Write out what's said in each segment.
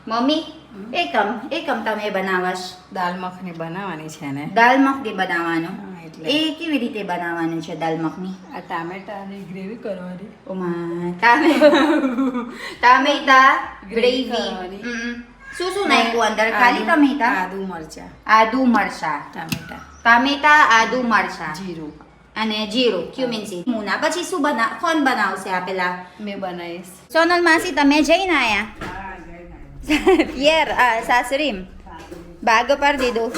Mummy એકમ તમે બનાવશ દાલ મખની બનાવવાની છે ને દાલ મખની બનાવવાનું એટલે એ કેવી રીતે બનાવવાનું છે દાલ મખની આ ટામેટાની ગ્રેવી કરવાની ઓમાં ટામેટા ગ્રેવી શું નાખ્યું અંદર ખાલી ટમેટા આદુ મરચા ટામેટા આદુ મરચા જીરું અને જીરું ક્યુમિન સીડ મુના પછી શું કોણ બનાવશે આ પેલા મેં બનાવીશ સોનલ માસી તમે જઈને આયા પિયર સાસરીમ બાગ પર દીધું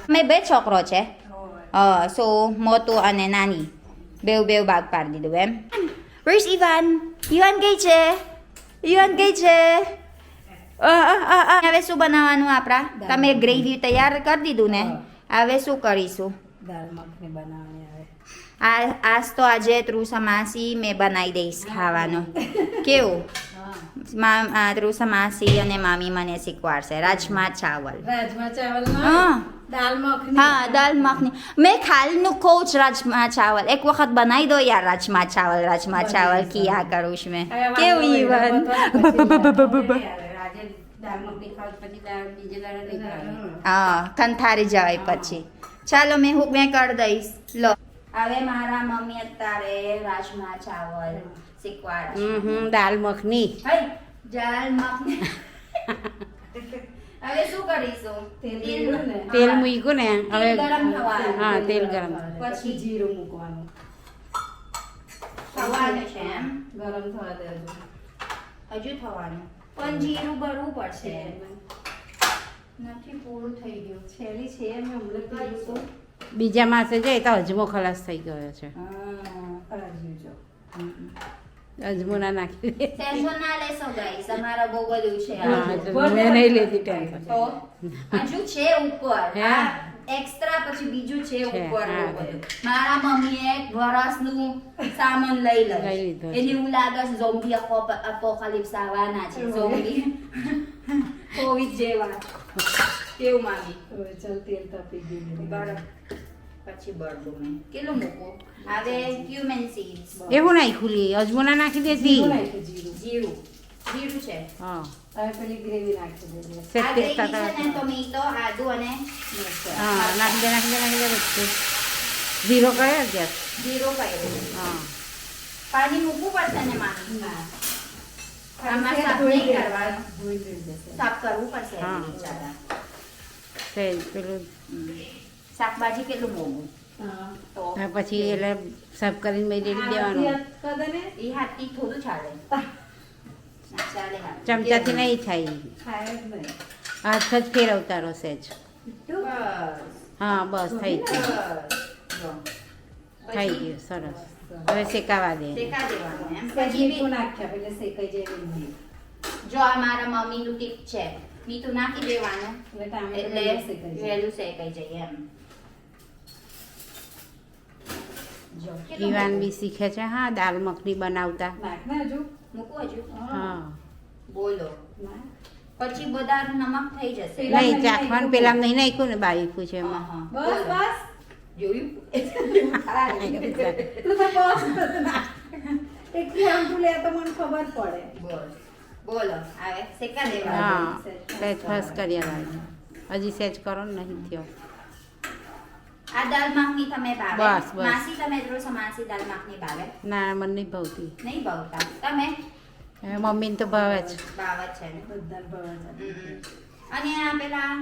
અમે બે છોકરો છે સો મોટું અને નાની બેવ બાગ પાડી દીધું એમ Where's Ivan ગઈ છે હવે શું બનાવવાનું આપણા તમે ગ્રેવી તૈયાર કરી દીધું ને હવે શું કરીશું દાલ મખની બનાવવાની આવે આજ તો આજે ત્રુસા માસી મેં બનાવી દઈશ ખાવાનું કેવું ત્રુસા માસી અને મામી મને શીખવાડશે રાજમા ચાવલ હા દાલ મખની હા દાલ મખની મેં ખાલીનું કહું જ રાજમા ચાવલ એક વખત બનાવી દો યાર રાજમા ચાવલ કિયા કરું છું મેં કેવું ઈવન હા કંથારી જવાય પછી ચાલો મેં કરી દઈશ લો હવે મારા મમ્મી અત્યારે રાજમા ચાવલ શીખવાડે દાલ મખની દાલ મખની હવે શું કરીશું તેલ મૂક્યું ને હવે ગરમ થવાનું હા તેલ ગરમ પછી જીરું મૂકવાનું થવાનું છે એમ ગરમ થવા દેજો હજુ થવાનું પણ જીરું ભરવું પડશે નથી પૂરું થઈ ગયું છેલ્લી છે મેં હમણાં બીજા માસે જાય તો અજમો ખલાસ થઈ ગયો છે અજમો ના નાખી ટેન્શન ના લેશો ગાઈસ અમારા બહુ બધું છે મેં નહીં લેતી ટેન્શન તો હજુ છે ઉપર એક્સ્ટ્રા પછી બીજું છે ઉપર બહુ બધું મારા મમ્મીએ વરસનું સામાન લઈ લીધું એને એવું લાગે છે ઝોમ્બી અપોકાલિપ્સ આવવાના છે ઝોમ્બી કોવિડ જેવા કેવું મામી ચાલ તેલ તપી ગયું બરાબર પછી બળદું મેં કેટલું મૂકું હવે ક્યુમિન સીડ્સ એવું નાખ્યું લી અજમો ના નાખી દેતી જીરું છે હા હવે પેલી ગ્રેવી નાખી દેજો આ ગ્રેવી છે ને ટોમેટો આદુ અને હા નાખી દે બધું જીરો કર્યો ગેસ જીરો કર્યો હા પાણી મૂકવું પડશે ને મામી આમાં સાફ નહીં કરવાનું સાફ કરવું પડશે હા. બિચારા સેજ પેલું શાકભાજી કેટલું મોંઘું તો હા, પછી એટલે સર્વ કરીને મેં રેડી દેવાનું એ હાથથી થોડું ચાલે ચાલે હાથ. ચમચાથી નહીં થાય ખાય જ નહીં હાથ જ ફેરવતા રહો સેજ બસ હા બસ થઈ ગયું બસ. જો. થઈ પછી ગયું સરસ હવે શેકાવા દે શેકા દેવાનું એમ પછી પછી મીઠું નાખ્યા એટલે શેકાઈ જાય એવી નહીં જો આ મારા મમ્મીનું ટીપ છે મીઠું નાખી દેવાનું એટલે ટામેટું એટલે વહેલું શેકાઈ જાય. વહેલું શેકાઈ જાય એમ જો કેટલું ઈવાન મોટું. બી શીખે છે હા દાલ મખની બનાવતા નાખ ને હજુ મૂકવું હજુ હા બોલો નાખ. પછી બધા નમક થઈ જશે પેલા નહીં નહીં ચાખવાનું પેલા નહીં નાખ્યું ને બાવીકું છે એમાં હા, બસ બોલો. બસ જોયું તું તો બસ નાખ. એકથી આમઠું લે તો મને ખબર પડે બોલો આવે શેકા હા દેવાનું સેજ ફર્સ્ટ કર્યા હજી સેજ કરો ને નહીં થયો આ દાલ મખની તમે ભાવે બસ, બસ. માસી તમે એટલું માસી દાલ મખની ભાવે ના મને નહીં ભાવતી નહીં ભાવતા તમે હવે મમ્મીને તો ભાવે જ ભાવ જ છે ને બધાને ભાવે છે. અને આ પેલા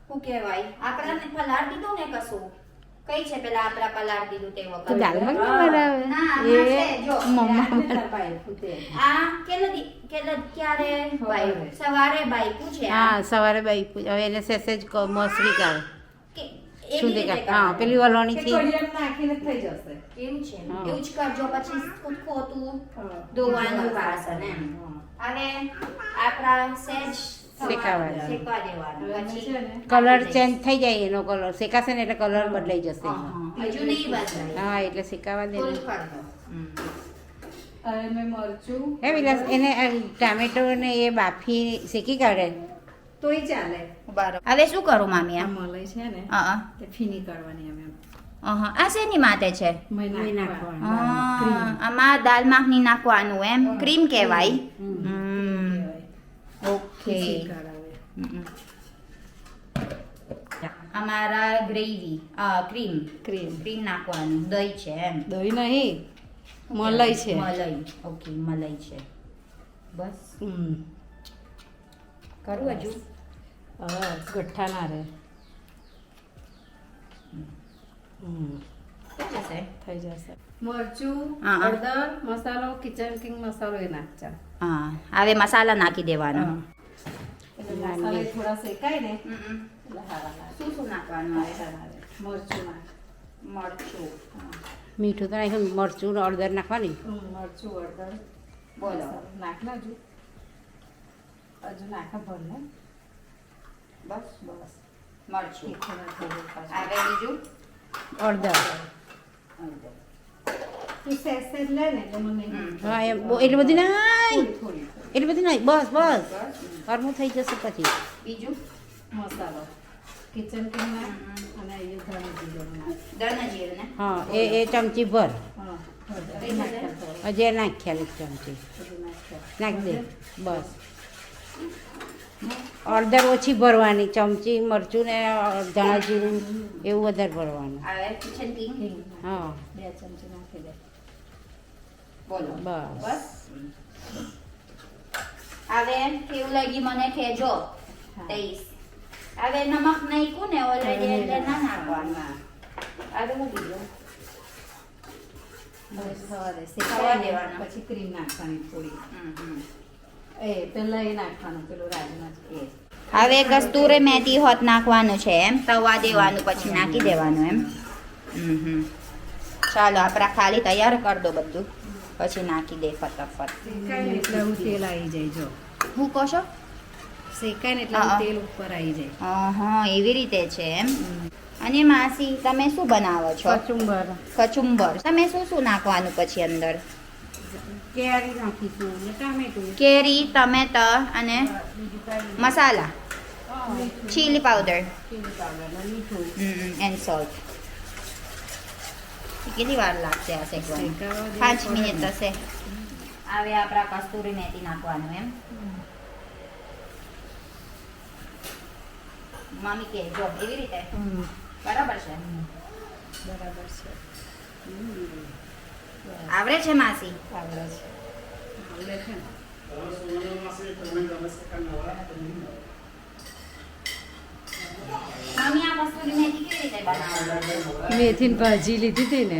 શું કહેવાય આપણાને પલાળ દીધું ને કશું કઈ છે પેલા આપણા પલાળ દીધું તે તો વખત દાલ મખની બનાવે ના, એ છે, જો. મમ્મા ટામેટા પાય ફૂટે. આ ક્યારે બાયું સવારે બાયકું છે આ. હા સવારે બાવીકું હવે એને સેજ મોસરી કાઢે કે એવી શું રીતે દેખાય હા કરવાનું. પેલી કે વલોણીથી કઢીયામાં નાખીને થઈ જશે એવું છે હા. એવું જ કરજો પછી ખોટું હા. ધોવાનું વાસણ એમ હવે આપણા સેજ શેકાવા શેકવા દેવાનું હવે પછી છે ને, કલર ચેન્જ થઈ જાય એનો કલર શેકાશે ને એટલે કલર બદલાઈ જશે હા, હા. હજુ નહીં બદલાય હા એટલે શેકાવા દે ફૂલ ને. કર દો હવે મેં મરચું હે વિલાસ એને ટામેટો ને એ બાફી શેકી કાઢે તોય ચાલે બરાબર હવે શું કરું મામી આ આ મલાઈ છે ને હા તે ફીની કાઢવાની અમે આ શેની માથે છે મહી મહી નાખવાનું. નાખવાનું. આમાં દાલ મખની નાખવાનું એમ ક્રીમ કહેવાય હમ. હમ. કહેવાય. ઓકે ઓકે શીખર આવે. અમારા ગ્રેવી ક્રીમ ક્રીમ ક્રીમ નાખવાનું દહીં છે એમ દહીં નહીં મલાઈ છે. મલાઈ ઓકે મલાઈ છે બસ હમ. કરું હજુ હા ગઠ્ઠા ના રહે. થઈ જશે થઈ જશે. મરચું હા. હળદર મસાલો કિચન કિંગ મસાલો એ નાખજા. હા હવે મસાલા નાખી દેવાનો એટલે મસાલા થોડા શેકાય ને હમ. એટલે સારા લાગે. શું શું નાખવાનું આવે સારા લાગે. મરચું નાખ. મરચું મીઠું તો નાખ્યું મરચું હળદર નાખવાની મરચું હળદર બોલો મસાલો. નાખ ને હજુ નાખા ભર ને. બસ બસ મરચું તીખું નાખી દે પાછું. હવે બીજું હળદર તું સહેજ સહેજ લે ને એટલે મને હા એમ એટલી બધી નાય થોડી એટલી બધી નાય બસ બસ હરમું થઈ જશે પછી બીજું મસાલો કિચન કિંગ નાખ અને એ ધણા જીરું નાખ. ધણા જીરું ને હા એ ચમચી ભર હા હળદર નાખ્યા થોડું. હજી નાખ્યા એક ચમચી બધું નાખ્યા. નાખી દે બસ હળદર ઓછી ભરવાની ચમચી મરચું ને ધાણા જીરું એવું વધારે ભરવાનું હવે કિચન કિંગ હિંગ નાખ. હા 2 ચમચી નાખી દે. બોલો બસ બસ હવે કેવું લાગી મને કહેજો હા. તેઈસ હવે નમક નાખ્યું ને ઓલરેડી એટલે ના નાખવાનું હવે હું બીજું બસ થવા દે. થવા શેકાય ને દેવાનું. પછી ક્રીમ નાખવાની થોડી. હમ. એ પેલા એ નાખવાનું પેલું રાજમા એ. હવે કસ્તુરી મેથી હોત નાખવાનું છે એમ તવા દેવાનું પછી નાખી દેવાનું એમ ચાલો આપણા ખાલી તૈયાર કરી દો બધું પછી નાખી દે ફટાફટ શેકાય ને એટલે હું તેલ આવી જાય જો. હું કહો છો શેકાય ને એટલે હા. તેલ ઉપર આવી જાય. હા એવી રીતે છે એમ અને માસી તમે શું બનાવો છો કચુંબર કચુંબર તમે શું શું નાખવાનું પછી અંદર કેરી નાખીશું ને ટામેટું કેરી ટમેટા અને બીજું કાંઈ મસાલા ચીલી પાવડર ચીલી પાવડર ને મીઠું એન્ડ સોલ્ટ કેટલી વાર લાગશે આ શેકવાનું શેકાવા દેવું 5 મિનિટ પડે ને. થશે હવે આપણા કસ્તુરી મેથી નાખવાનું એમ મમ્મી કે જો એવી રીતે હમ. બરાબર છે બરાબર છે. આવડે છે માસી આવડે છે. આવડે છે ને. મમ્મી આ કસ્તુરી મેથી કેવી રીતે બનાવવાનું મેથીની ભાજી લીધી હતી ને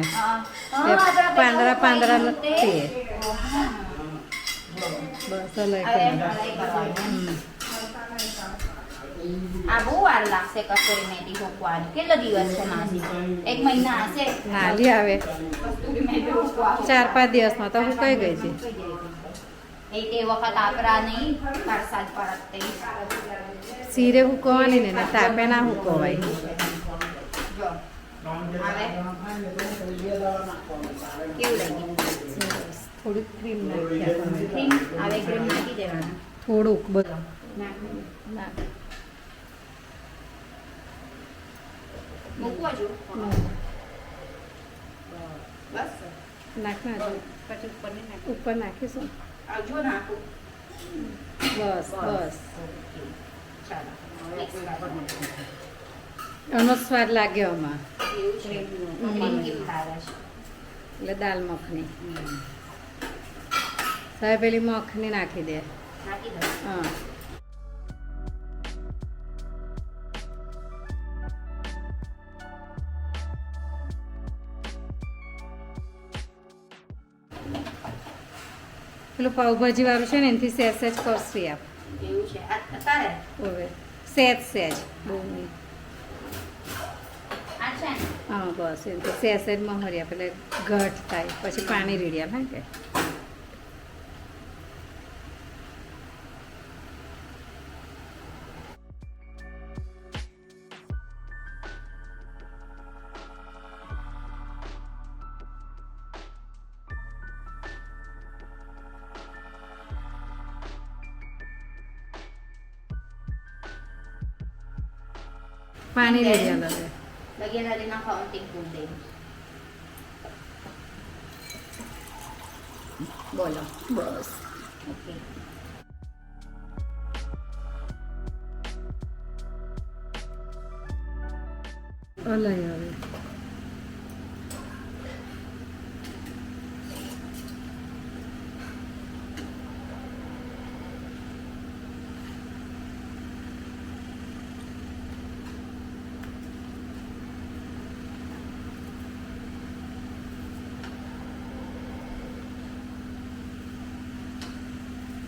પાંદડા પાંદડાનું તેલ. બસ અલગ આ બહુ વાર લાગશે કસ્તુરી મેથી હોકવાનું કેટલો દિવસ છે માસી 1 મહિના હશે નાલી આવે કસ્તુરી મેથી હોકવાનું 4-5 દિવસમાં તો હું કઈ ગઈ હતી. એ તે વખત આપરા નહીં વરસાદ પડત તે શીરે હુકવાની ને તાપે ના હુકવાય. જો હવે કેવું લાગ્યું થોડીક ક્રીમ નાખ્યા તમે. ક્રીમ હવે ક્રીમ નાખી દેવાનું થોડુંક બધું મૂકવા જો બસ નાખના પછી ઉપર નહીં નાખ ઉપર નાખીશું. આવજો નાખું બસ બસ ચાલો mix કરવાનું. એનો સ્વાદ લાગે આમાં. એવું છે ક્રીમ કેવું ભાવે છે એટલે દાલ મખની સાહેબ પેલી મખની નાખી દે. નાખી દો હા પેલું પાવભાજી વાળું છે ને એનાથી સહેજ સહેજ કરશી આપ. એવું છે અત્યારે હવે સહેજ સહેજ બહુ નહીં. આ છે ને હા બસ એનાથી સહેજ સહેજ મહર્યા પેલે ઘટ થાય પછી પાણી રેડ્યા હા કે પાણી રેડ્યા લગે. લગેલા લેના કાઉન્ટિંગ ફૂડ દે બોલો બસ ઓકે અલગ આવે.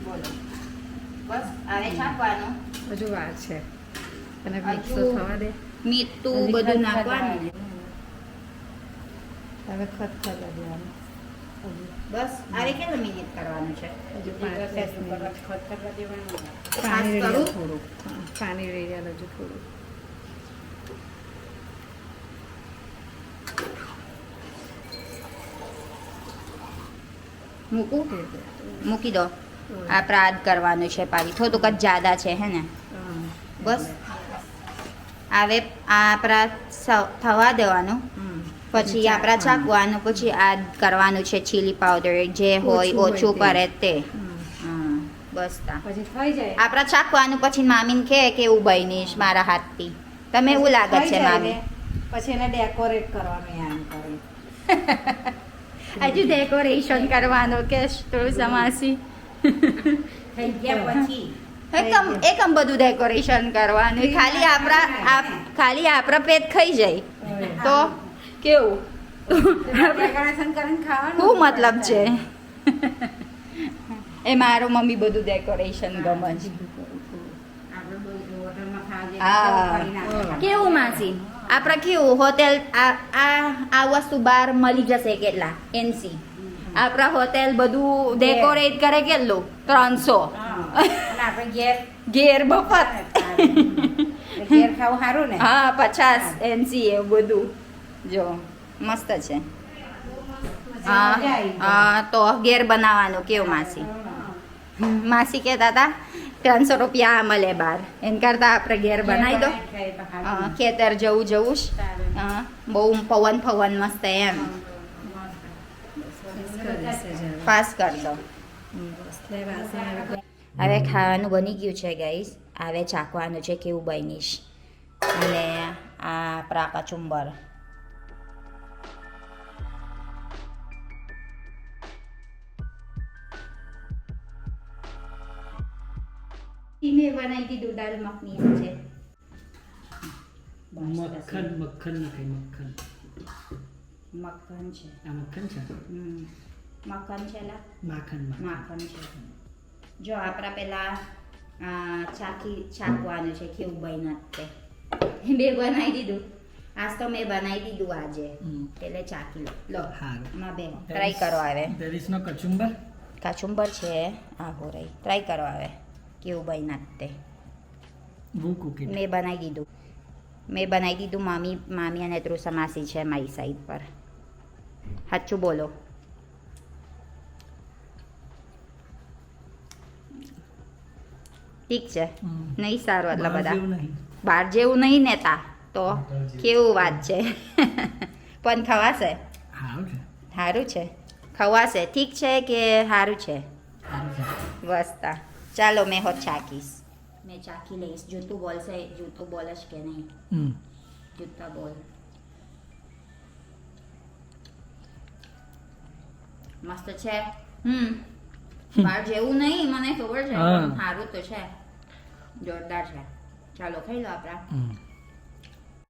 બોલો બસ હવે છાપવાનું. હજુ વાર છે અને હજુ મિક્સ તો થવા દે. મીઠું હજી બધું ખદખદ નાખવાનું ને. હવે ખદખદ દેવાનું. હજુ બસ હવે કેટલા મિનિટ કરવાનું છે? હજુ 5-10 મિનિટ. ખાસ પાણી રેડી કરું? થોડું. હા, પાણી રેડી હજુ થોડું. મૂકું મૂકી દો. આપણે આદ કરવાનું છે પાણી થોડુંક જ જ્યાદા છે હે ને? હા. બસ હવે આપણા થવા દેવાનું. હમ. પછી આપણા ચાખવાનું, પછી આદ કરવાનું છે ચીલી પાવડર જે હોય ઓછું પડે તે. હા, બસ તા પછી થઈ જાય. આપણા ચાખવાનું. પછી મામીને કહે કેવું બનીશ મારા હાથથી. તમે એવું લાગે થઈ છે જાય મામી? ને, પછી એને ડેકોરેટ કરવાનું આમ કરી. હજુ ડેકોરેશન કરવાનું કે સમાસી થઈ ગયા પછી એકમ બધું ડેકોરેશન કરવાનું. ખાલી આપણા પેટ ખાઈ જાય તો કેવું? ડેકોરેશન કરીને ખાવાનું. શું મતલબ છે? એ મારો મમ્મી બધું ડેકોરેશન ગમે છે. આપણે હોટલમાં ખાવા હા. જઈએ તો કરી નાખે. કેવું માસી? આપણે કેવું હોટેલ આ વસ્તુ બહાર મળી જશે કેટલા? એનસી આપણા હોટેલ બધું ડેકોરેટ કરે કેટલું? 300. હા. અને આપણે ઘેર ઘેર બફત. ઘેર ખાવું સારું ને. હા 50 એનસી એવું બધું. જો મસ્ત છે. હા હા તો ઘેર બનાવવાનું કેવું માસી? માસી કહેતા હતા 300 રૂપિયા આ મળે બહાર, એમ કરતા આપણે ઘેર બનાવી દો. ખેતર જવું જ. હા, બહુ પવન મસ્ત એમ. પાસ કરી દો. હવે ખાવાનું બની ગયું છે ગાઈસ. હવે ચાખવાનું છે કેવું બનીશ. અને આ આપણા કચુંબર. મેં બનાવી દીધું દાલ મખની છે. મક્ખન મક્ખન નાખે મક્ખન મક્ખન છે. આ મક્ખન છે મક્ખન છે લા માખણ માખણ છે. જો આપણા પેલા ચાખવાનું છે કેવું બન્યું તે. મેં બનાવી દીધું. આજ તો મેં બનાવી દીધું આજે. એટલે ચાખી લો. હારું. માં બે ટ્રાય કરો આવે. there is no કચુંબર. કાચુંબર છે આ હો રહી. ટ્રાય કરો આવે કેવું બન્યું તે. હું કુકી મેં બનાવી દીધું. મામી અને તૃષા માસી છે મારી સાઈડ પર. સાચું બોલો. ઠીક છે નહીં સારું આટલા બધા બહાર જેવું નહીં નેતા તો કેવું વાત છે. પણ ખવાશે? સારું છે સારું છે ખવાશે. ઠીક છે કે સારું છે? વસ્તા ચાલો મેં હોત ચાખીશ. મેં ચાખી લઈશ. જૂતું બોલશે. જૂતું બોલશ કે નહીં? જૂતા બોલ. મસ્ત છે. બહાર જેવું નહીં મને ખબર છે, હા. પણ સારું તો છે. જોરદાર છે. ચાલો ખાઈ લો આપણા.